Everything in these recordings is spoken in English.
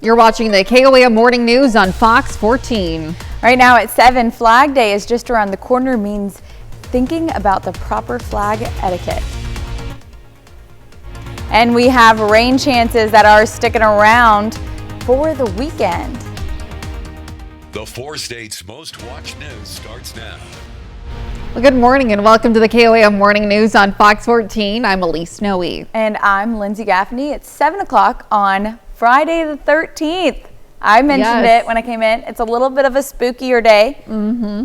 You're watching the KOAM Morning News on Fox 14. Right now at 7, Flag Day is just around the corner, means thinking about the proper flag etiquette. And we have rain chances that are sticking around for the weekend. The 4 states' most watched news starts now. Well, good morning and welcome to the KOAM Morning News on Fox 14. I'm Elise Snowe. And I'm Lindsay Gaffney. It's 7 o'clock on Friday the 13th. I mentioned it when I came in. It's a little bit of a spookier day.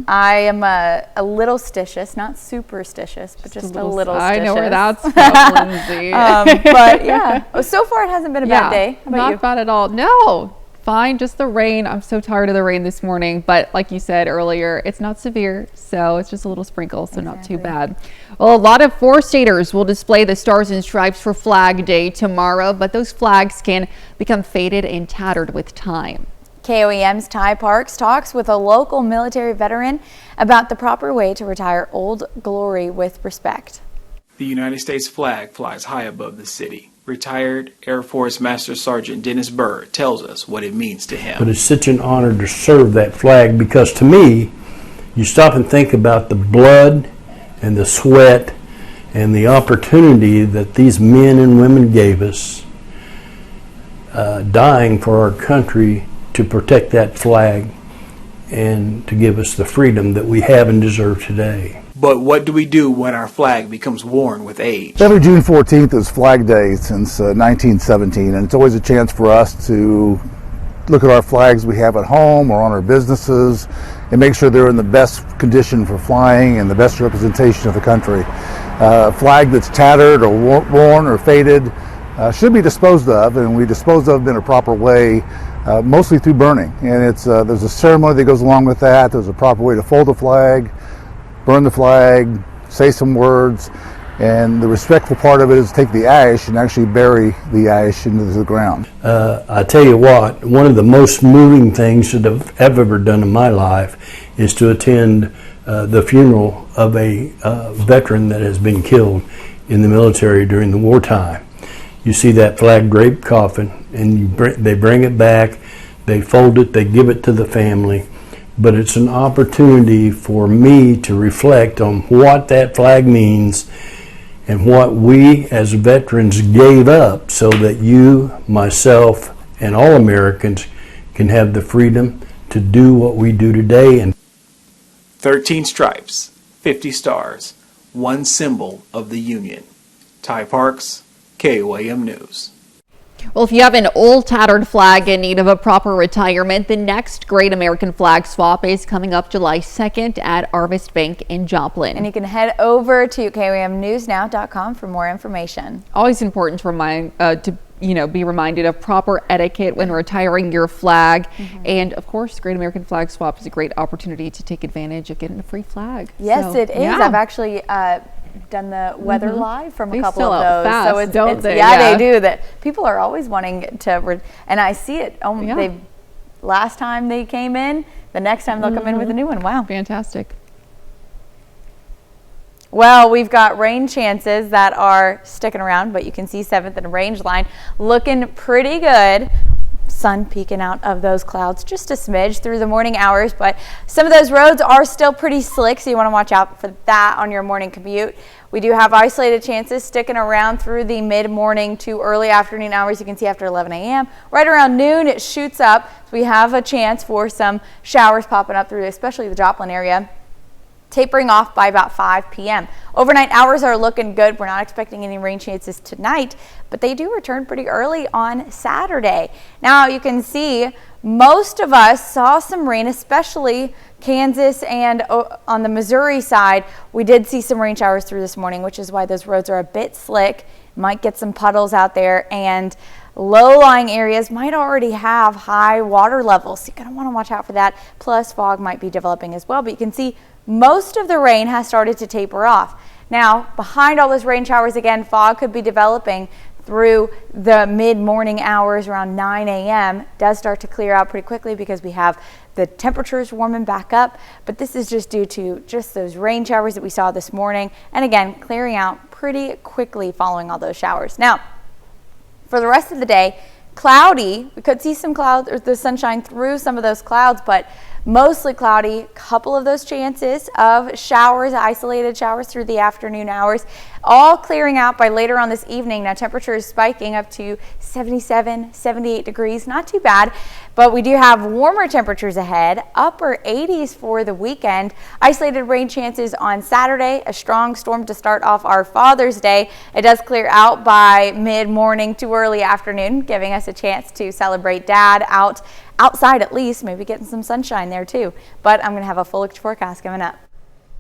I am a little stitious, not superstitious, but just a little stitious. I know where that's from, Lindsay. But yeah, so far it hasn't been a bad day. How about not you? bad at all. No, fine. Just the rain. I'm so tired of the rain this morning. But like you said earlier, it's not severe, so it's just a little sprinkle, so not too bad. Well, a lot of 4-staters will display the Stars and Stripes for Flag Day tomorrow, but those flags can become faded and tattered with time. KOAM's Ty Parks talks with a local military veteran about the proper way to retire Old Glory with respect. The United States flag flies high above the city. Retired Air Force Master Sergeant Dennis Burr tells us what it means to him. But it's such an honor to serve that flag, because to me, you stop and think about the blood and the sweat and the opportunity that these men and women gave us, dying for our country to protect that flag and to give us the freedom that we have and deserve today. But what do we do when our flag becomes worn with age? Every June 14th is Flag Day since 1917, and it's always a chance for us to look at our flags we have at home or on our businesses and make sure they're in the best condition for flying and the best representation of the country. A flag that's tattered or worn or faded should be disposed of, and we dispose of them in a proper way, mostly through burning. And there's a ceremony that goes along with that. There's a proper way to fold the flag, burn the flag, say some words, and the respectful part of it is take the ash and actually bury the ash into the ground. I tell you what, one of the most moving things that I've ever done in my life is to attend the funeral of a veteran that has been killed in the military during the wartime. You see that flag draped coffin, and they bring it back, they fold it, they give it to the family. But it's an opportunity for me to reflect on what that flag means and what we as veterans gave up so that you, myself, and all Americans can have the freedom to do what we do today. And 13 stripes, 50 stars, one symbol of the Union. Ty Parks, KOAM News. Well, if you have an old tattered flag in need of a proper retirement, the next Great American Flag Swap is coming up July 2nd at Harvest Bank in Joplin. And you can head over to KOAMnewsnow.com for more information. Always important to be reminded of proper etiquette when retiring your flag. And of course, Great American Flag Swap is a great opportunity to take advantage of getting a free flag. Yes, it is. Yeah. I've actually done the weather live from a couple of those. Fast, so it's they? They do. That people are always wanting to, and I see it. They last time they came in, the next time they'll come in with a new one. Wow, fantastic. Well, we've got rain chances that are sticking around, but you can see 7th and Range Line looking pretty good. Sun peeking out of those clouds just a smidge through the morning hours, but some of those roads are still pretty slick, so you want to watch out for that on your morning commute. We do have isolated chances sticking around through the mid-morning to early afternoon hours. You can see after 11 a.m. Right around noon, it shoots up, so we have a chance for some showers popping up through especially the Joplin area, tapering off by about 5 p.m. Overnight hours are looking good. We're not expecting any rain chances tonight, but they do return pretty early on Saturday. Now you can see most of us saw some rain, especially Kansas and on the Missouri side. We did see some rain showers through this morning, which is why those roads are a bit slick. Might get some puddles out there, and low-lying areas might already have high water levels. So you're going to want to watch out for that. Plus fog might be developing as well, but you can see most of the rain has started to taper off. Now, behind all those rain showers, again, fog could be developing through the mid-morning hours around 9 a.m. Does start to clear out pretty quickly because we have the temperatures warming back up, but this is just due to just those rain showers that we saw this morning, and again, clearing out pretty quickly following all those showers. Now, for the rest of the day, Cloudy. We could see some clouds or the sunshine through some of those clouds, but mostly cloudy. Couple of those chances of showers, isolated showers through the afternoon hours, all clearing out by later on this evening. Now temperatures spiking up to 77, 78 degrees, not too bad, but we do have warmer temperatures ahead, upper 80s for the weekend. Isolated rain chances on Saturday, a strong storm to start off our Father's Day. It does clear out by mid-morning to early afternoon, giving us a chance to celebrate Dad outside at least, maybe getting some sunshine there too. But I'm going to have a full look forecast coming up.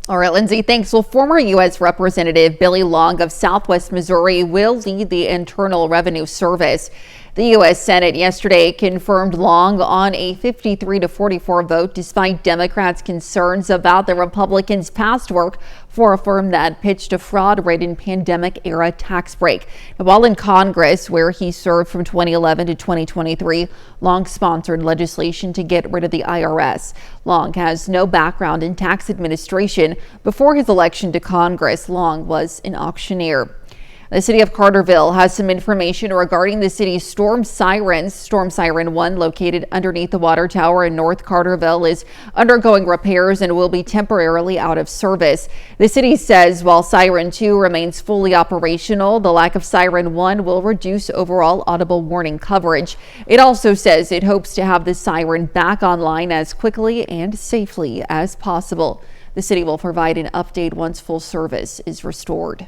All right, Lindsay, thanks. Well, former U.S. Representative Billy Long of Southwest Missouri will lead the Internal Revenue Service. The U.S. Senate yesterday confirmed Long on a 53-44 vote, despite Democrats' concerns about the Republicans' past work for a firm that pitched a fraud-ridden pandemic-era tax break. Now, while in Congress, where he served from 2011 to 2023, Long sponsored legislation to get rid of the IRS. Long has no background in tax administration. Before his election to Congress, Long was an auctioneer. The city of Carterville has some information regarding the city's storm sirens. Storm Siren 1, located underneath the water tower in North Carterville, is undergoing repairs and will be temporarily out of service. The city says while Siren 2 remains fully operational, the lack of Siren 1 will reduce overall audible warning coverage. It also says it hopes to have the siren back online as quickly and safely as possible. The city will provide an update once full service is restored.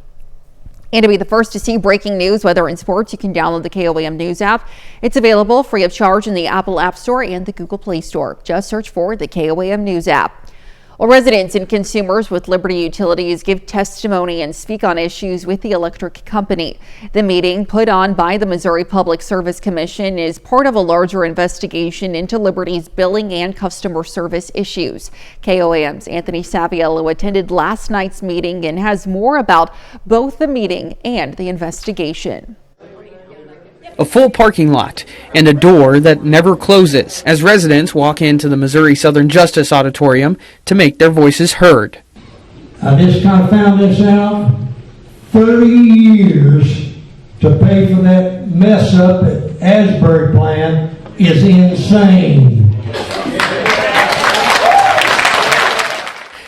And to be the first to see breaking news, weather and sports, you can download the KOAM News app. It's available free of charge in the Apple App Store and the Google Play Store. Just search for the KOAM News app. Well, residents and consumers with Liberty Utilities give testimony and speak on issues with the electric company. The meeting, put on by the Missouri Public Service Commission, is part of a larger investigation into Liberty's billing and customer service issues. KOAM's Anthony Saviello attended last night's meeting and has more about both the meeting and the investigation. A full parking lot and a door that never closes as residents walk into the Missouri Southern Justice Auditorium to make their voices heard. I just kind of found this out. 30 years to pay for that mess up at Asbury Plan is insane.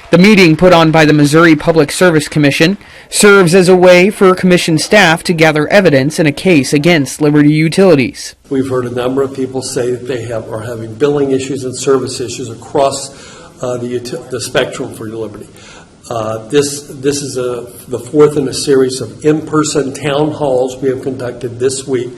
The meeting, put on by the Missouri Public Service Commission, serves as a way for commission staff to gather evidence in a case against Liberty Utilities. We've heard a number of people say that they are having billing issues and service issues across the spectrum for Liberty. This is the fourth in a series of in-person town halls we have conducted this week.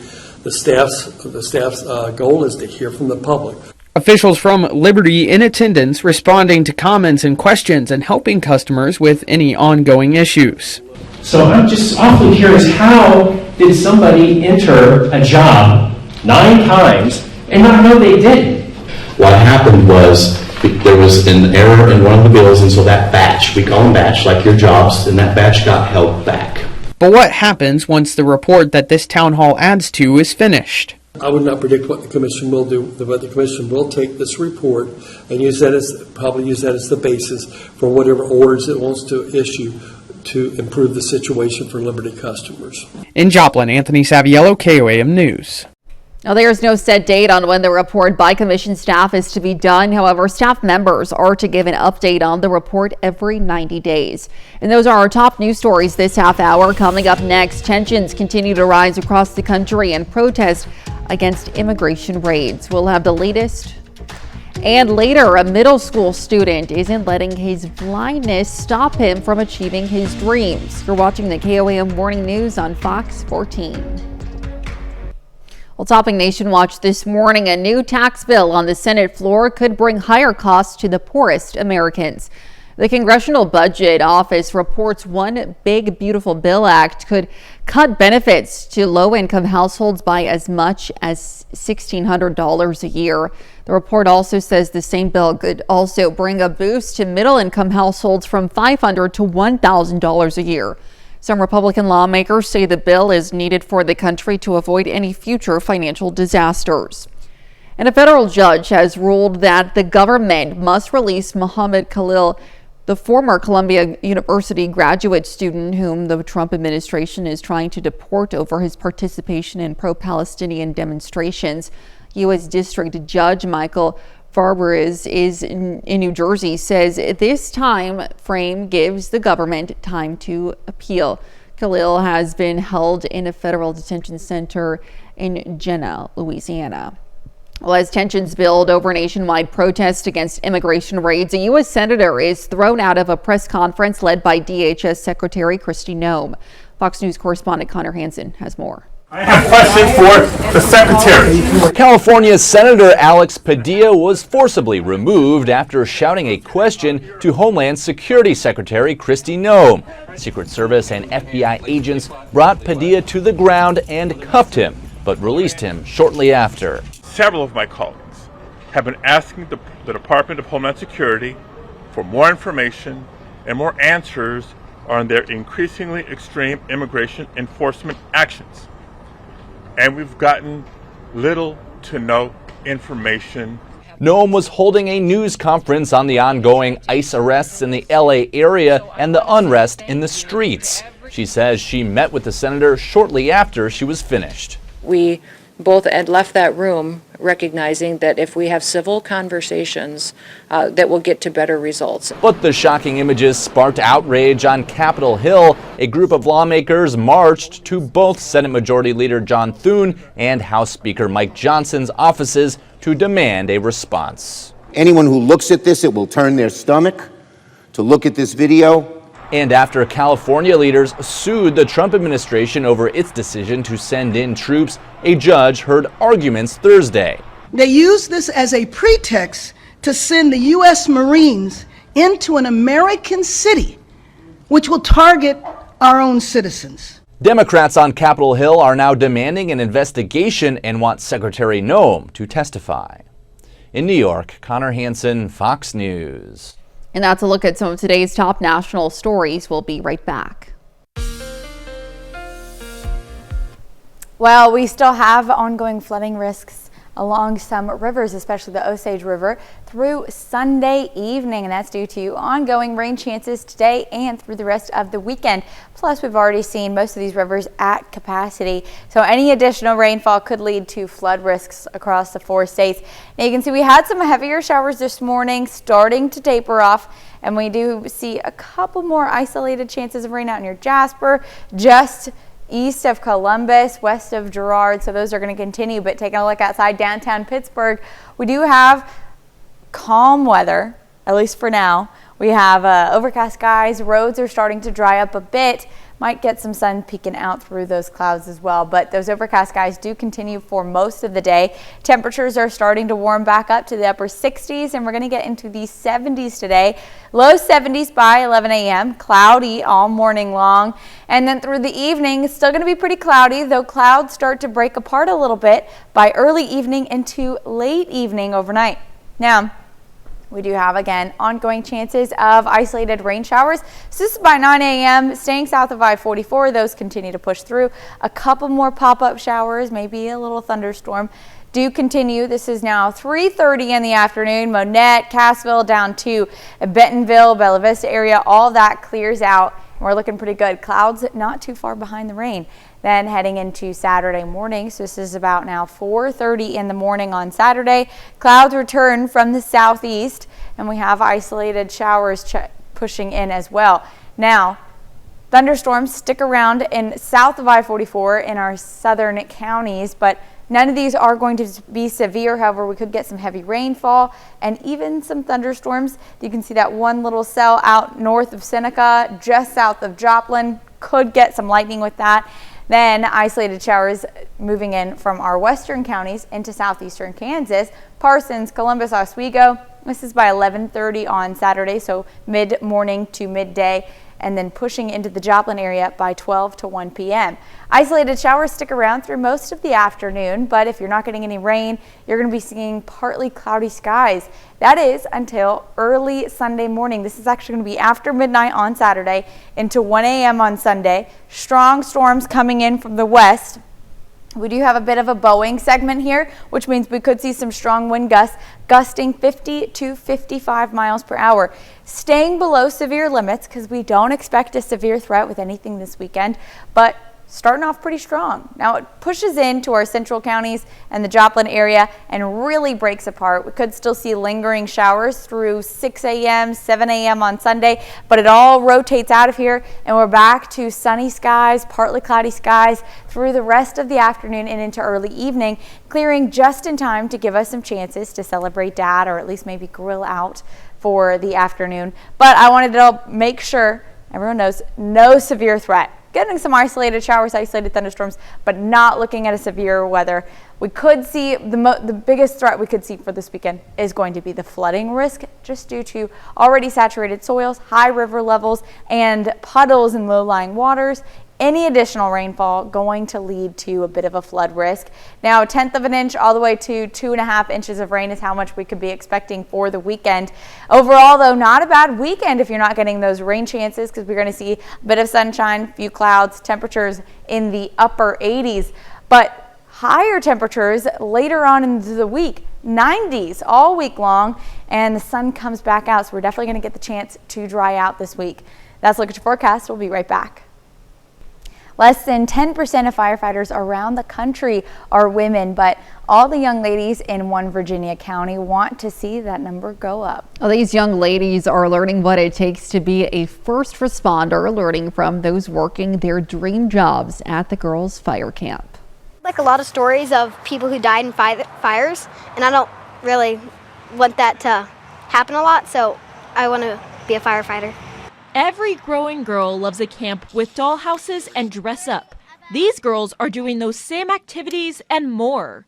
The staff's goal is to hear from the public. Officials from Liberty in attendance, responding to comments and questions and helping customers with any ongoing issues. So I'm just awfully curious, how did somebody enter a job 9 times and not know they did? What happened was there was an error in one of the bills, and so that batch, we call them batch, like your jobs, and that batch got held back. But what happens once the report that this town hall adds to is finished? I would not predict what the commission will do, but the commission will take this report and use that as the basis for whatever orders it wants to issue to improve the situation for Liberty customers. In Joplin, Anthony Saviello, KOAM News. Now, there's no set date on when the report by commission staff is to be done. However, staff members are to give an update on the report every 90 days. And those are our top news stories this half hour. Coming up next, tensions continue to rise across the country and protests against immigration raids. We'll have the latest. And later, a middle school student isn't letting his blindness stop him from achieving his dreams. You're watching the KOAM Morning News on Fox 14. Well, topping Nation Watch this morning, a new tax bill on the Senate floor could bring higher costs to the poorest Americans. The Congressional Budget Office reports one Big Beautiful Bill Act could cut benefits to low-income households by as much as $1,600 a year. The report also says the same bill could also bring a boost to middle-income households from $500 to $1,000 a year. Some Republican lawmakers say the bill is needed for the country to avoid any future financial disasters. And a federal judge has ruled that the government must release Mohammed Khalil The former Columbia University graduate student whom the Trump administration is trying to deport over his participation in pro-Palestinian demonstrations. U.S. District Judge Michael Farberis is in New Jersey says this time frame gives the government time to appeal. Khalil has been held in a federal detention center in Jena, Louisiana. Well, as tensions build over nationwide protests against immigration raids, a U.S. senator is thrown out of a press conference led by DHS Secretary Kristi Noem. Fox News correspondent Connor Hansen has more. I have questions for the Secretary. California's Senator Alex Padilla was forcibly removed after shouting a question to Homeland Security Secretary Kristi Noem. Secret Service and FBI agents brought Padilla to the ground and cuffed him, but released him shortly after. Several of my colleagues have been asking the Department of Homeland Security for more information and more answers on their increasingly extreme immigration enforcement actions. And we've gotten little to no information. Noem was holding a news conference on the ongoing ICE arrests in the LA area and the unrest in the streets. She says she met with the senator shortly after she was finished. We both had left that room recognizing that if we have civil conversations, that we'll get to better results. But the shocking images sparked outrage on Capitol Hill. A group of lawmakers marched to both Senate Majority Leader John Thune and House Speaker Mike Johnson's offices to demand a response. Anyone who looks at this, it will turn their stomach to look at this video. And after California leaders sued the Trump administration over its decision to send in troops, a judge heard arguments Thursday. They use this as a pretext to send the U.S. Marines into an American city, which will target our own citizens. Democrats on Capitol Hill are now demanding an investigation and want Secretary Noem to testify. In New York, Connor Hansen, Fox News. And that's a look at some of today's top national stories. We'll be right back. Well, we still have ongoing flooding risks along some rivers, especially the Osage River, through Sunday evening, and that's due to ongoing rain chances today and through the rest of the weekend. Plus, we've already seen most of these rivers at capacity, so any additional rainfall could lead to flood risks across the 4 states. Now you can see we had some heavier showers this morning starting to taper off, and we do see a couple more isolated chances of rain out near Jasper, just east of Columbus, west of Girard, so those are going to continue. But taking a look outside downtown Pittsburgh, we do have calm weather, at least for now. We have overcast skies, roads are starting to dry up a bit. Might get some sun peeking out through those clouds as well, but those overcast skies do continue for most of the day. Temperatures are starting to warm back up to the upper 60s, and we're going to get into the 70s today. Low 70s by 11 a.m., cloudy all morning long, and then through the evening, it's still going to be pretty cloudy, though clouds start to break apart a little bit by early evening into late evening overnight. Now, we do have, again, ongoing chances of isolated rain showers. So this is by 9 a.m. staying south of I-44. Those continue to push through. A couple more pop-up showers, maybe a little thunderstorm, do continue. This is now 3:30 in the afternoon. Monette, Cassville down to Bentonville, Bella Vista area. All that clears out. We're looking pretty good. Clouds not too far behind the rain. Then heading into Saturday morning, so this is about now 4:30 in the morning on Saturday. Clouds return from the southeast, and we have isolated showers pushing in as well. Now, thunderstorms stick around in south of I-44 in our southern counties, but none of these are going to be severe. However, we could get some heavy rainfall and even some thunderstorms. You can see that one little cell out north of Seneca, just south of Joplin. Could get some lightning with that. Then isolated showers moving in from our western counties into southeastern Kansas, Parsons, Columbus, Oswego. This is by 11:30 on Saturday, so mid-morning to midday, and then pushing into the Joplin area by 12 to 1 p.m. Isolated showers stick around through most of the afternoon, but if you're not getting any rain, you're going to be seeing partly cloudy skies. That is until early Sunday morning. This is actually going to be after midnight on Saturday into 1 a.m. on Sunday. Strong storms coming in from the west We do have a bit of a bowing segment here, which means we could see some strong wind gusts gusting 50 to 55 miles per hour, staying below severe limits because we don't expect a severe threat with anything this weekend, but starting off pretty strong. Now it pushes into our central counties and the Joplin area and really breaks apart. We could still see lingering showers through 6 a.m., 7 a.m. on Sunday, but it all rotates out of here and we're back to sunny skies, partly cloudy skies through the rest of the afternoon and into early evening, clearing just in time to give us some chances to celebrate Dad or at least maybe grill out for the afternoon. But I wanted to make sure everyone knows no severe threat. Getting some isolated showers, isolated thunderstorms, but not looking at a severe weather. We could see the biggest threat we could see for this weekend is going to be the flooding risk, just due to already saturated soils, high river levels, and puddles in low-lying waters. Any additional rainfall going to lead to a bit of a flood risk. Now, 1/10 of an inch all the way to 2.5 inches of rain is how much we could be expecting for the weekend. Overall, though, not a bad weekend if you're not getting those rain chances, because we're going to see a bit of sunshine, few clouds, temperatures in the upper 80s. But higher temperatures later on into the week, 90s all week long, and the sun comes back out. So we're definitely going to get the chance to dry out this week. That's a look at your forecast. We'll be right back. Less than 10% of firefighters around the country are women, but all the young ladies in one Virginia county want to see that number go up. Well, these young ladies are learning what it takes to be a first responder, learning from those working their dream jobs at the girls' fire camp. Like a lot of stories of people who died in fires, and I don't really want that to happen a lot, so I want to be a firefighter. Every growing girl loves a camp with dollhouses and dress up. These girls are doing those same activities and more,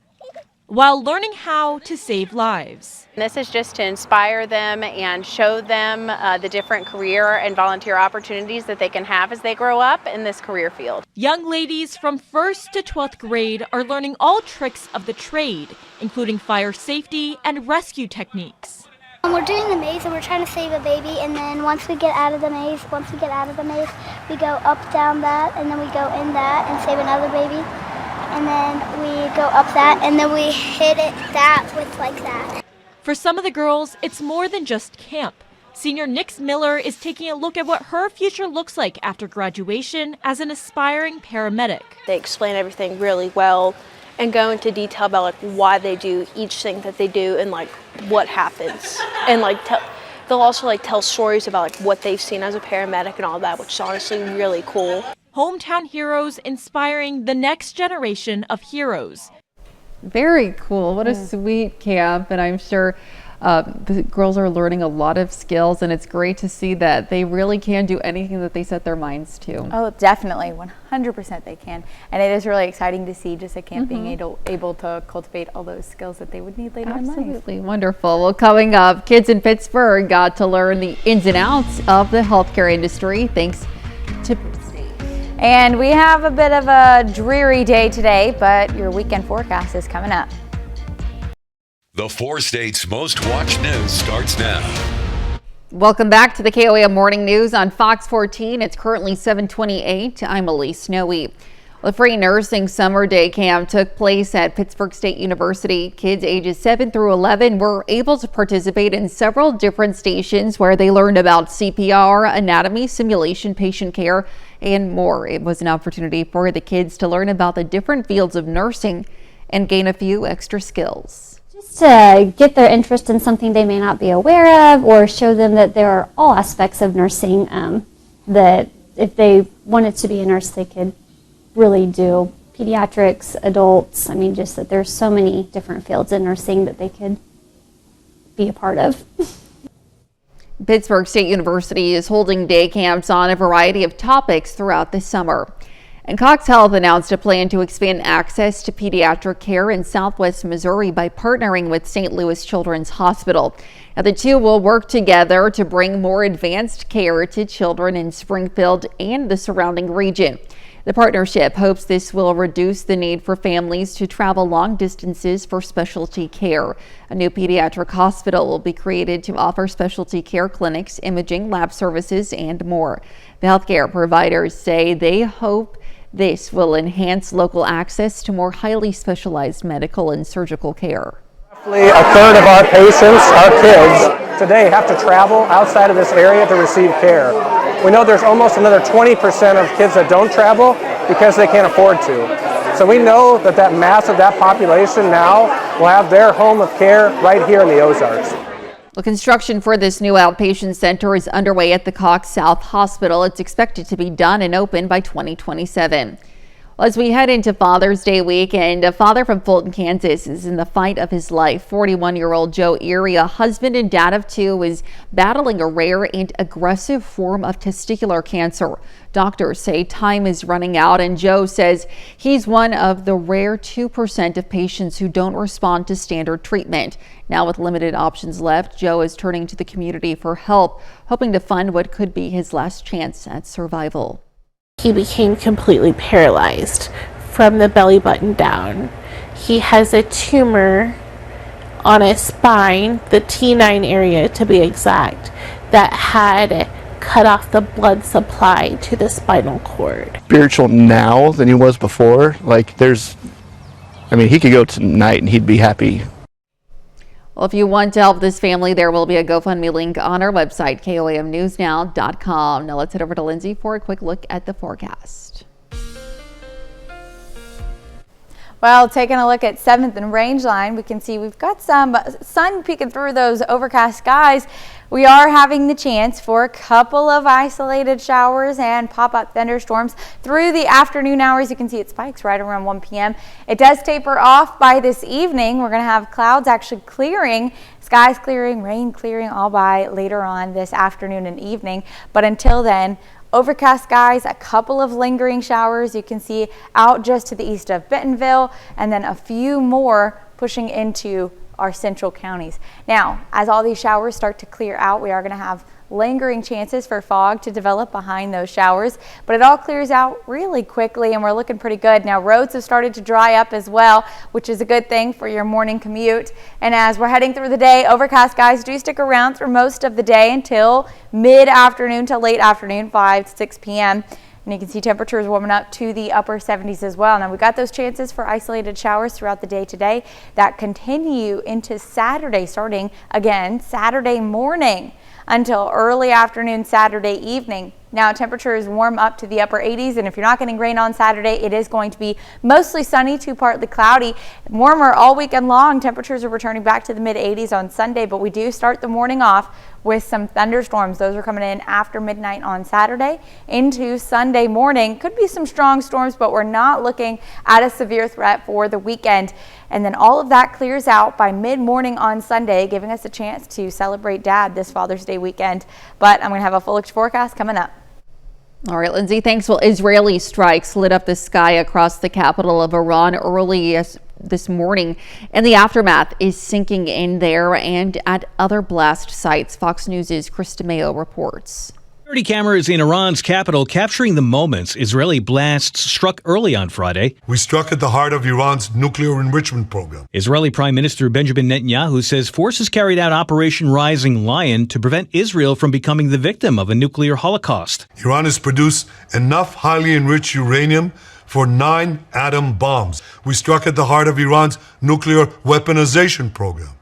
while learning how to save lives. This is just to inspire them and show them the different career and volunteer opportunities that they can have as they grow up in this career field. Young ladies from 1st to 12th grade are learning all tricks of the trade, including fire safety and rescue techniques. We're doing the maze and we're trying to save a baby, and then once we get out of the maze, we go up, down that, and then we go in that and save another baby. And then we go up that, and then we hit it that with like that. For some of the girls, it's more than just camp. Senior Nix Miller is taking a look at what her future looks like after graduation as an aspiring paramedic. They explain everything really well and go into detail about like why they do each thing that they do and like what happens, and like they'll also like tell stories about like what they've seen as a paramedic and all that, which is honestly really cool. Hometown heroes inspiring the next generation of heroes. Very cool. What a sweet camp. And I'm sure the girls are learning a lot of skills, and it's great to see that they really can do anything that they set their minds to. Oh, definitely. 100% they can. And it is really exciting to see just a camp being able to cultivate all those skills that they would need later in life. Absolutely wonderful. Well, coming up, kids in Pittsburgh got to learn the ins and outs of the healthcare industry thanks to And we have a bit of a dreary day today, but your weekend forecast is coming up. The 4 states' most watched news starts now. Welcome back to the KOAM Morning News on Fox 14. It's currently 7:28. I'm Elise Snowy. The free nursing summer day camp took place at Pittsburgh State University. Kids ages 7 through 11 were able to participate in several different stations where they learned about CPR, anatomy, simulation, patient care, and more. It was an opportunity for the kids to learn about the different fields of nursing and gain a few extra skills. To get their interest in something they may not be aware of, or show them that there are all aspects of nursing that if they wanted to be a nurse they could really do. Pediatrics, adults, I mean, just that there's so many different fields in nursing that they could be a part of. Pittsburgh State University is holding day camps on a variety of topics throughout the summer. And Cox Health announced a plan to expand access to pediatric care in Southwest Missouri by partnering with St. Louis Children's Hospital. Now, the two will work together to bring more advanced care to children in Springfield and the surrounding region. The partnership hopes this will reduce the need for families to travel long distances for specialty care. A new pediatric hospital will be created to offer specialty care clinics, imaging, lab services, and more. The healthcare providers say they hope This will enhance local access to more highly specialized medical and surgical care. Roughly a third of our patients, our kids, today have to travel outside of this area to receive care. We know there's almost another 20% of kids that don't travel because they can't afford to. So we know that that mass of that population now will have their home of care right here in the Ozarks. The construction for this new outpatient center is underway at the Cox South Hospital. It's expected to be done and open by 2027. As we head into Father's Day weekend, a father from Fulton, Kansas is in the fight of his life. 41-year-old Joe Erie, a husband and dad of two, is battling a rare and aggressive form of testicular cancer. Doctors say time is running out, and Joe says he's one of the rare 2% of patients who don't respond to standard treatment. Now, with limited options left, Joe is turning to the community for help, hoping to find what could be his last chance at survival. He became completely paralyzed from the belly button down. He has a tumor on his spine, the T9 area to be exact, that had cut off the blood supply to the spinal cord. Spiritual now than he was before. Like he could go tonight and he'd be happy. Well, if you want to help this family, there will be a GoFundMe link on our website, KOAMNewsNow.com. Now let's head over to Lindsay for a quick look at the forecast. Well, taking a look at 7th and Rangeline, we can see we've got some sun peeking through those overcast skies. We are having the chance for a couple of isolated showers and pop-up thunderstorms through the afternoon hours. You can see it spikes right around 1 p.m. It does taper off by this evening. We're going to have clouds actually clearing, skies clearing, rain clearing all by later on this afternoon and evening. But until then, overcast skies, a couple of lingering showers you can see out just to the east of Bentonville, and then a few more pushing into our central counties. Now, as all these showers start to clear out, we are going to have lingering chances for fog to develop behind those showers, but it all clears out really quickly and we're looking pretty good. Now, roads have started to dry up as well, which is a good thing for your morning commute. And as we're heading through the day, overcast skies do stick around through most of the day until mid-afternoon to late afternoon, 5 to 6 p.m. And you can see temperatures warming up to the upper 70s as well. Now, we've got those chances for isolated showers throughout the day today that continue into Saturday, starting again Saturday morning until early afternoon Saturday evening. Now, temperatures warm up to the upper 80s, and if you're not getting rain on Saturday, it is going to be mostly sunny to partly cloudy. Warmer all weekend long. Temperatures are returning back to the mid 80s on Sunday, but we do start the morning off with some thunderstorms. Those are coming in after midnight on Saturday into Sunday morning. Could be some strong storms, but we're not looking at a severe threat for the weekend. And then all of that clears out by mid-morning on Sunday, giving us a chance to celebrate Dad this Father's Day weekend. But I'm going to have a full forecast coming up. All right, Lindsay, thanks. Well, Israeli strikes lit up the sky across the capital of Iran early this morning, and the aftermath is sinking in there and at other blast sites. Fox News' Chris DeMeo reports. Security cameras in Iran's capital capturing the moments Israeli blasts struck early on Friday. We struck at the heart of Iran's nuclear enrichment program. Israeli Prime Minister Benjamin Netanyahu says forces carried out Operation Rising Lion to prevent Israel from becoming the victim of a nuclear holocaust. Iran has produced enough highly enriched uranium for 9 atom bombs. We struck at the heart of Iran's nuclear weaponization program.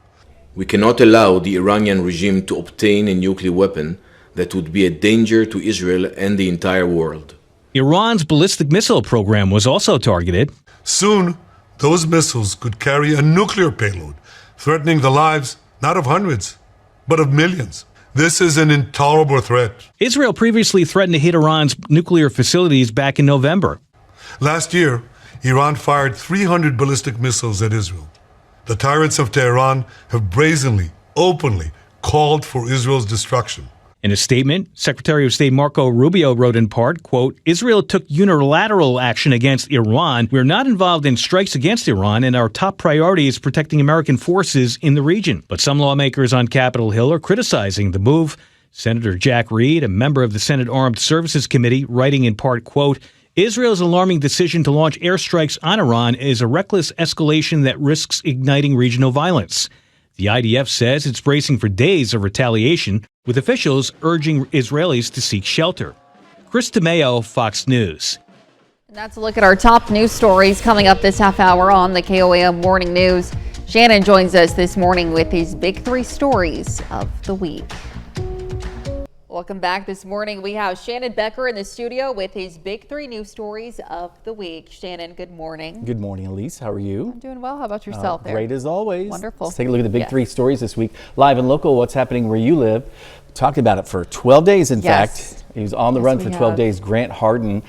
We cannot allow the Iranian regime to obtain a nuclear weapon that would be a danger to Israel and the entire world. Iran's ballistic missile program was also targeted. Soon, those missiles could carry a nuclear payload, threatening the lives not of hundreds, but of millions. This is an intolerable threat. Israel previously threatened to hit Iran's nuclear facilities back in November. Last year, Iran fired 300 ballistic missiles at Israel. The tyrants of Tehran have brazenly, openly called for Israel's destruction. In a statement, Secretary of State Marco Rubio wrote in part, quote, Israel took unilateral action against Iran. We're not involved in strikes against Iran, and our top priority is protecting American forces in the region. But some lawmakers on Capitol Hill are criticizing the move. Senator Jack Reed, a member of the Senate Armed Services Committee, writing in part, quote, Israel's alarming decision to launch airstrikes on Iran is a reckless escalation that risks igniting regional violence. The IDF says it's bracing for days of retaliation, with officials urging Israelis to seek shelter. Chris DeMeo, Fox News. And that's a look at our top news stories coming up this half hour on the KOAM Morning News. Shannon joins us this morning with these big 3 stories of the week. Welcome back this morning. We have Shannon Becker in the studio with his big 3 news stories of the week. Shannon, good morning. Good morning, Elise. How are you? I'm doing well. How about yourself there? Great as always. Wonderful. Let's take a look at the big 3 stories this week. Live and local, what's happening where you live. Talked about it for 12 days, in fact. He was on the run for 12 days. Grant Harden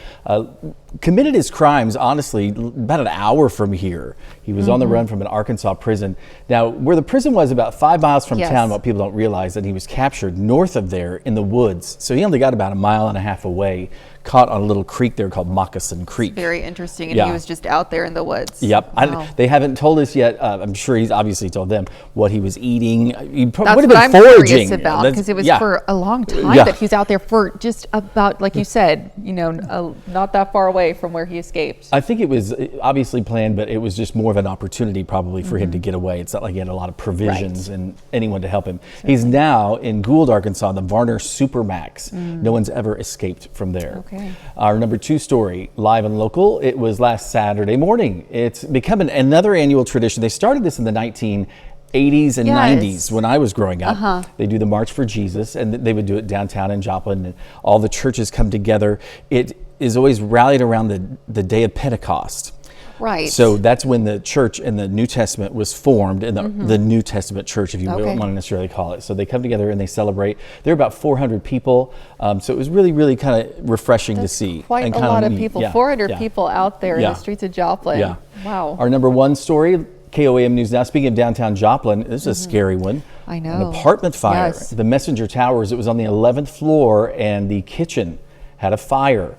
committed his crimes, honestly, about an hour from here. He was on the run from an Arkansas prison. Now, where the prison was about 5 miles from town, what people don't realize, that he was captured north of there in the woods. So he only got about 1.5 miles away, caught on a little creek there called Moccasin Creek. Very interesting. And he was just out there in the woods. Yep. Wow. They haven't told us yet. I'm sure he's obviously told them what he was eating. He That's would what have I'm been foraging. curious about, because it was for a long time that he was out there for just about, like you said, not that far away from where he escaped. I think it was obviously planned, but it was just more of an opportunity probably for him to get away. It's not like he had a lot of provisions and anyone to help him. He's now in Gould, Arkansas, the Varner Supermax. No one's ever escaped from there. Okay. Our number 2 story, live and local. It was last Saturday morning. It's become another annual tradition. They started this in the 1980s and 90s when I was growing up. They do the March for Jesus, and they would do it downtown in Joplin, and all the churches come together. It is always rallied around the day of Pentecost. Right. So that's when the church in the New Testament was formed, in the New Testament church, if you don't want to necessarily call it. So they come together and they celebrate. There are about 400 people. So it was really, really kind of refreshing to see. Quite and a lot of people, 400 people out there in the streets of Joplin. Yeah. Wow. Our number 1 story, KOAM News Now. Speaking of downtown Joplin, this is a scary one. I know. An apartment fire. The Messenger Towers, it was on the 11th floor, and the kitchen had a fire.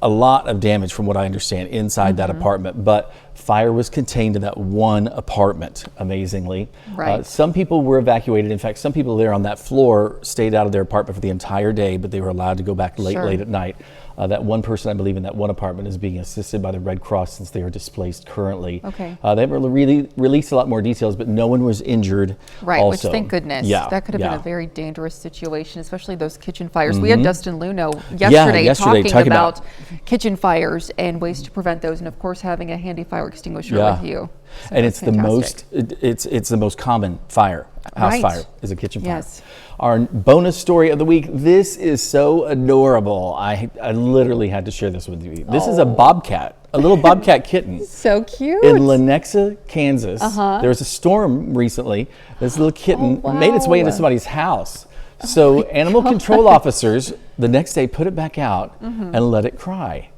A lot of damage from what I understand inside that apartment, but fire was contained in that one apartment, amazingly. Right. Some people were evacuated. In fact, some people there on that floor stayed out of their apartment for the entire day, but they were allowed to go back late at night. That one person, I believe, in that one apartment is being assisted by the Red Cross since they are displaced currently. Okay. They haven't really released a lot more details, but no one was injured. Right, also. which thank goodness. Yeah, that could have been a very dangerous situation, especially those kitchen fires. We had Dustin Luno yesterday talking about kitchen fires and ways to prevent those, and of course having a handy fire extinguisher with you. So and it's the most common fire. House fire is a kitchen fire. Yes. Our bonus story of the week. This is so adorable. I literally had to share this with you. This is a bobcat, a little bobcat kitten. So cute. In Lenexa, Kansas. There was a storm recently. This little kitten made its way into somebody's house. So animal control officers the next day put it back out and let it cry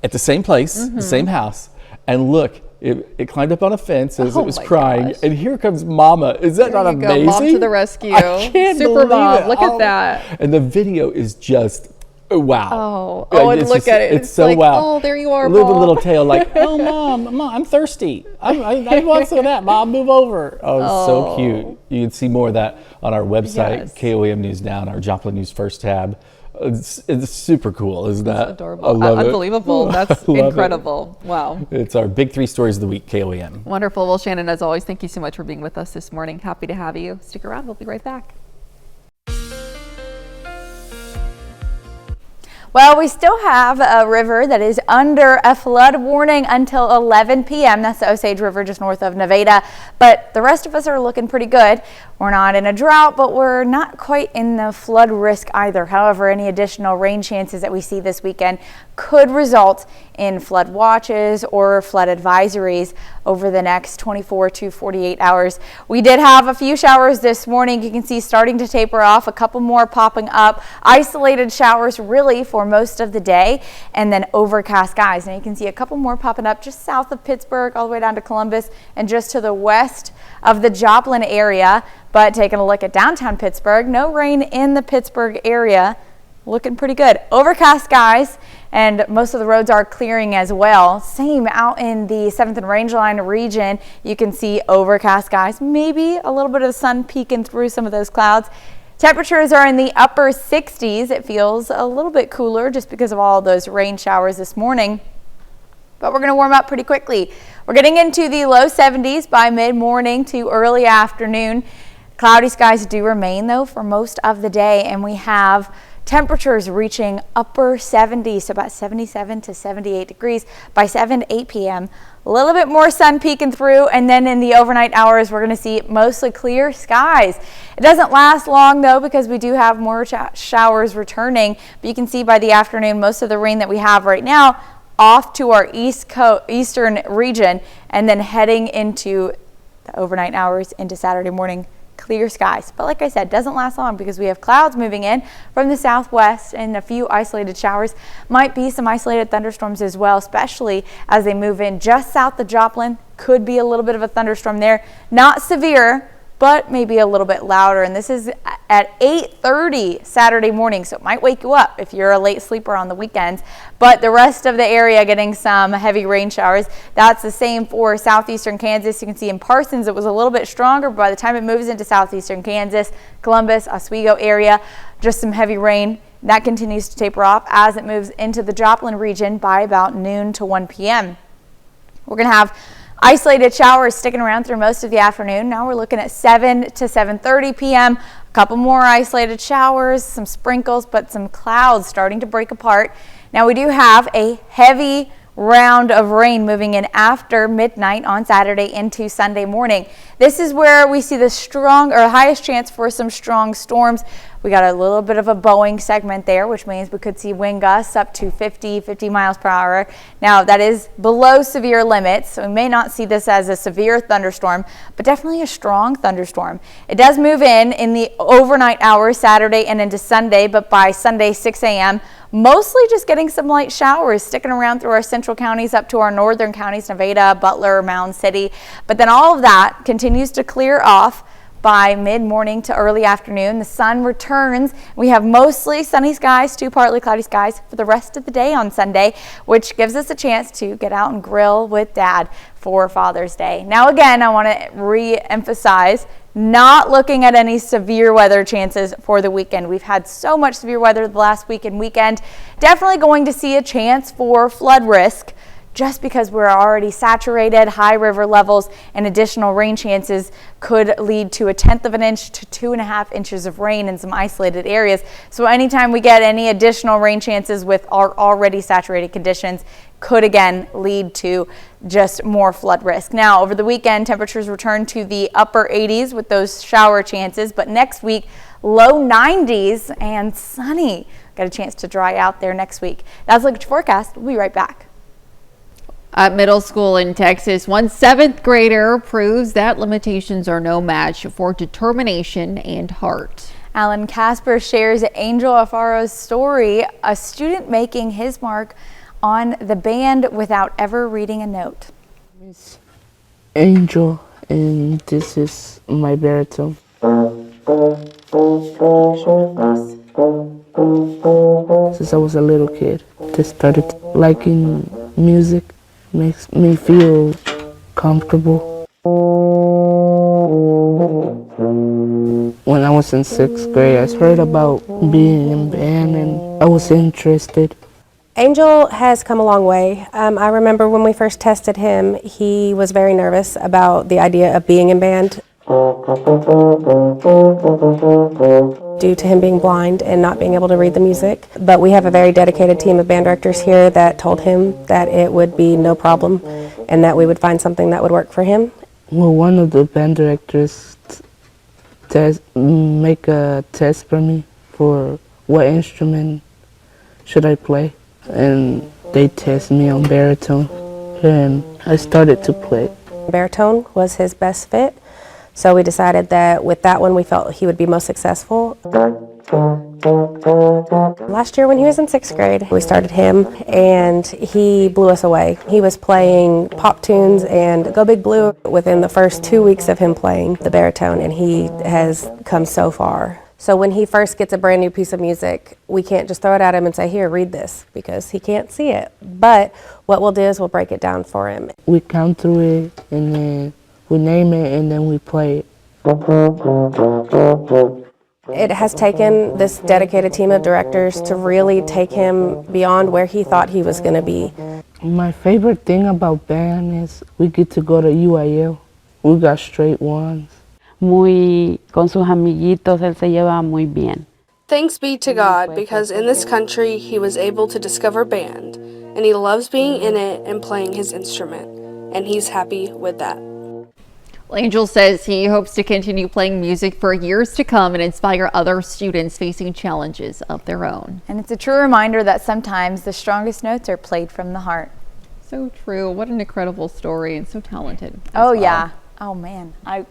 at the same place, the same house. And look, it climbed up on a fence as it was crying, and here comes Mama. Is that not amazing? Mom to the rescue. I can't Super believe mom. it. Look at that. And the video is just wow. And look at it. It's so like, wow. Oh, there you are, Mom. Mom. Little tail like, oh, Mom, I'm thirsty. I want some of that, Mom. Move over. Oh, it's so cute. You can see more of that on our website, KOAM News Now, and our Joplin News First tab. It's super cool, isn't that? That's adorable. I love Unbelievable. it. That's incredible. Wow. It's our big 3 stories of the week, KOAM. Wonderful. Well, Shannon, as always, thank you so much for being with us this morning. Happy to have you. Stick around. We'll be right back. Well, we still have a river that is under a flood warning until 11 p.m. That's the Osage River just north of Nevada. But the rest of us are looking pretty good. We're not in a drought, but we're not quite in the flood risk either. However, any additional rain chances that we see this weekend could result in flood watches or flood advisories over the next 24 to 48 hours. We did have a few showers this morning. You can see starting to taper off, a couple more popping up, isolated showers really for most of the day, and then overcast skies. And you can see a couple more popping up just south of Pittsburgh all the way down to Columbus and just to the west of the Joplin area. But taking a look at downtown Pittsburgh, no rain in the Pittsburgh area. Looking pretty good. Overcast skies, and most of the roads are clearing as well. Same out in the 7th and Rangeline region. You can see overcast skies, maybe a little bit of the sun peeking through some of those clouds. Temperatures are in the upper 60s. It feels a little bit cooler just because of all those rain showers this morning. But we're going to warm up pretty quickly. We're getting into the low 70s by mid-morning to early afternoon. Cloudy skies do remain though for most of the day, and we have Temperatures reaching upper 70s, so about 77 to 78 degrees by 7 to 8 p.m. A little bit more sun peeking through, and then in the overnight hours, we're going to see mostly clear skies. It doesn't last long, though, because we do have more showers returning. But you can see by the afternoon, most of the rain that we have right now off to our eastern region, and then heading into the overnight hours into Saturday morning. Clear skies. But like I said, doesn't last long because we have clouds moving in from the southwest and a few isolated showers. Might be some isolated thunderstorms as well, especially as they move in just south of Joplin. Could be a little bit of a thunderstorm there. Not severe, but maybe a little bit louder. And this is at 8:30 Saturday morning, so it might wake you up if you're a late sleeper on the weekends. But the rest of the area getting some heavy rain showers. That's the same for southeastern Kansas. You can see in Parsons it was a little bit stronger, but by the time it moves into southeastern Kansas, Columbus, Oswego area, just some heavy rain. That continues to taper off as it moves into the Joplin region by about noon to 1 p.m. We're going to have isolated showers sticking around through most of the afternoon. Now we're looking at 7 to 7:30 p.m. A couple more isolated showers, some sprinkles, but some clouds starting to break apart. Now we do have a heavy round of rain moving in after midnight on Saturday into Sunday morning. This is where we see the highest chance for some strong storms. We got a little bit of a bowing segment there, which means we could see wind gusts up to 50 miles per hour. Now that is below severe limits, so we may not see this as a severe thunderstorm, but definitely a strong thunderstorm. It does move in the overnight hours Saturday and into Sunday, but by Sunday 6 a.m., mostly just getting some light showers sticking around through our central counties up to our northern counties, Nevada, Butler, Mound City. But then all of that continues to clear off by mid-morning to early afternoon. The sun returns. We have mostly sunny skies to partly cloudy skies for the rest of the day on Sunday, which gives us a chance to get out and grill with Dad for Father's Day. Now again, I want to re-emphasize not looking at any severe weather chances for the weekend. We've had so much severe weather the last week and weekend. Definitely going to see a chance for flood risk just because we're already saturated. High river levels and additional rain chances could lead to 1/10 of an inch to 2.5 inches of rain in some isolated areas. So anytime we get any additional rain chances with our already saturated conditions could again lead to just more flood risk. Now over the weekend, temperatures return to the upper 80s with those shower chances, but next week low 90s and sunny. Got a chance to dry out there next week. That's Look at Your Forecast. We'll be right back. At middle school in Texas, one 7th grader proves that limitations are no match for determination and heart. Alan Casper shares Angel Afaro's story, a student making his mark on the band without ever reading a note. Angel, and this is my baritone. Since I was a little kid, just started liking music. Makes me feel comfortable. When I was in 6th grade, I heard about being in band and I was interested. Angel has come a long way. I remember when we first tested him, he was very nervous about the idea of being in band due to him being blind and not being able to read the music. But we have a very dedicated team of band directors here that told him that it would be no problem and that we would find something that would work for him. Well, one of the band directors make a test for me for what instrument should I play, and they test me on baritone, and I started to play. Baritone was his best fit, so we decided that with that one we felt he would be most successful. Last year when he was in 6th grade, we started him and he blew us away. He was playing pop tunes and Go Big Blue within the first 2 weeks of him playing the baritone, and he has come so far. So when he first gets a brand new piece of music, we can't just throw it at him and say, here, read this, because he can't see it. But what we'll do is we'll break it down for him. We count through it and then we name it and then we play it. It has taken this dedicated team of directors to really take him beyond where he thought he was going to be. My favorite thing about band is we get to go to UIL. We got straight ones. Con sus amiguitos, él se lleva muy bien. Thanks be to God, because in this country he was able to discover band, and he loves being in it and playing his instrument, and he's happy with that. Angel says he hopes to continue playing music for years to come and inspire other students facing challenges of their own. And it's a true reminder that sometimes the strongest notes are played from the heart. So true. What an incredible story, and so talented. Oh, yeah. Oh, man. I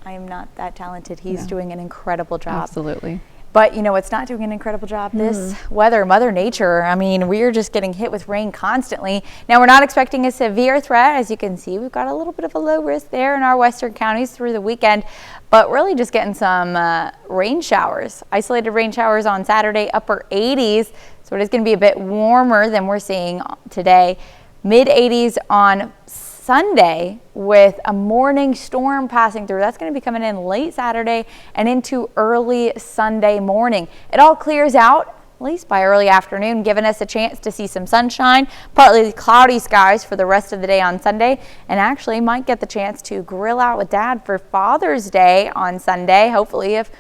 am not that talented. He's doing an incredible job. Absolutely. But you know what's not doing an incredible job? This weather, Mother Nature. I mean, we're just getting hit with rain constantly. Now, we're not expecting a severe threat. As you can see, we've got a little bit of a low risk there in our western counties through the weekend, but really just getting some rain showers. Isolated rain showers on Saturday, upper 80s. So it is going to be a bit warmer than we're seeing today. Mid 80s on Sunday with a morning storm passing through. That's going to be coming in late Saturday and into early Sunday morning. It all clears out, at least by early afternoon, giving us a chance to see some sunshine, partly cloudy skies for the rest of the day on Sunday, and actually might get the chance to grill out with Dad for Father's Day on Sunday, hopefully, if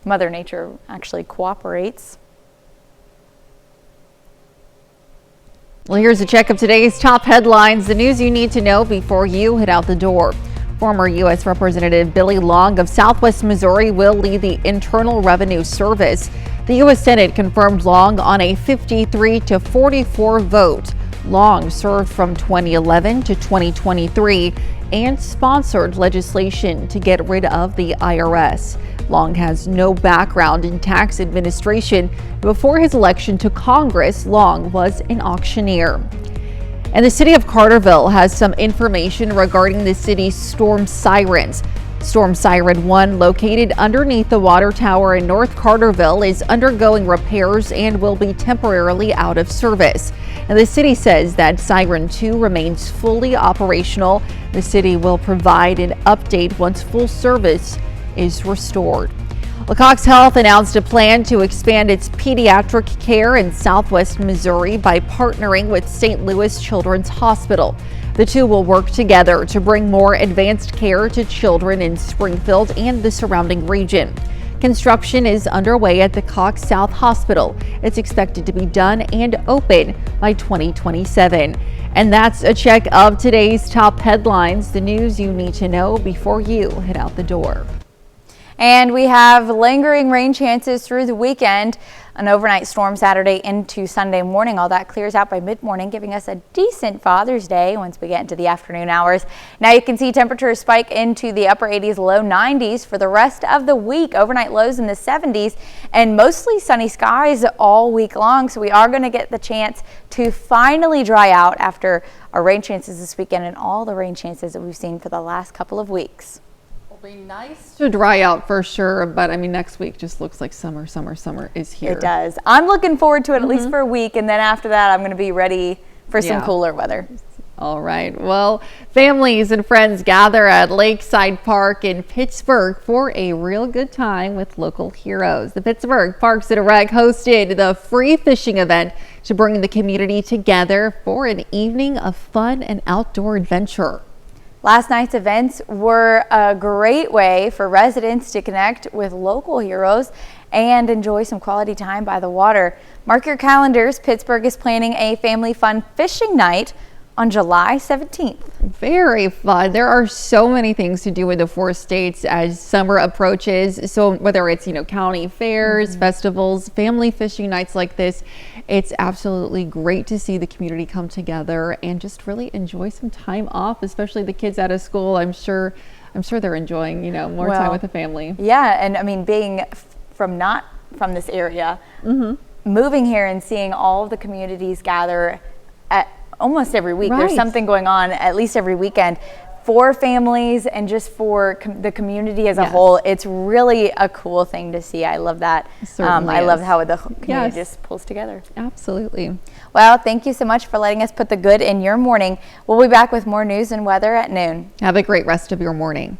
Mother Nature actually cooperates. Well, here's a check of today's top headlines, the news you need to know before you head out the door. Former U.S. Representative Billy Long of Southwest Missouri will lead the Internal Revenue Service. The U.S. Senate confirmed Long on a 53-44 vote. Long served from 2011 to 2023 and sponsored legislation to get rid of the IRS. Long has no background in tax administration. Before his election to Congress, Long was an auctioneer. And the city of Carterville has some information regarding the city's storm sirens. Storm Siren 1, located underneath the water tower in North Carterville, is undergoing repairs and will be temporarily out of service. And the city says that Siren 2 remains fully operational. The city will provide an update once full service is restored. Cox Health announced a plan to expand its pediatric care in Southwest Missouri by partnering with St. Louis Children's Hospital. The two will work together to bring more advanced care to children in Springfield and the surrounding region. Construction is underway at the Cox South Hospital. It's expected to be done and open by 2027. And that's a check of today's top headlines, the news you need to know before you head out the door. And we have lingering rain chances through the weekend. An overnight storm Saturday into Sunday morning. All that clears out by mid-morning, giving us a decent Father's Day once we get into the afternoon hours. Now you can see temperatures spike into the upper 80s, low 90s for the rest of the week. Overnight lows in the 70s and mostly sunny skies all week long. So we are going to get the chance to finally dry out after our rain chances this weekend and all the rain chances that we've seen for the last couple of weeks. Be nice to dry out for sure, but I mean next week just looks like summer is here. It does. I'm looking forward to it at least for a week, and then after that I'm going to be ready for some cooler weather. All right. Well, families and friends gather at Lakeside Park in Pittsburgh for a real good time with local heroes. The Pittsburgh Parks and Rec hosted the free fishing event to bring the community together for an evening of fun and outdoor adventure. Last night's events were a great way for residents to connect with local heroes and enjoy some quality time by the water. Mark your calendars. Pittsburgh is planning a family fun fishing night on July 17th. Very fun. There are so many things to do in the 4 states as summer approaches. So whether it's, county fairs, festivals, family fishing nights like this, it's absolutely great to see the community come together and just really enjoy some time off, especially the kids out of school. I'm sure they're enjoying, more time with the family. Yeah. And I mean, being not from this area, moving here and seeing all of the communities gather at almost every week. There's something going on at least every weekend for families and just for the community as a whole. It's really a cool thing to see. I love that. I love how the community just pulls together. Absolutely. Well, thank you so much for letting us put the good in your morning. We'll be back with more news and weather at noon. Have a great rest of your morning.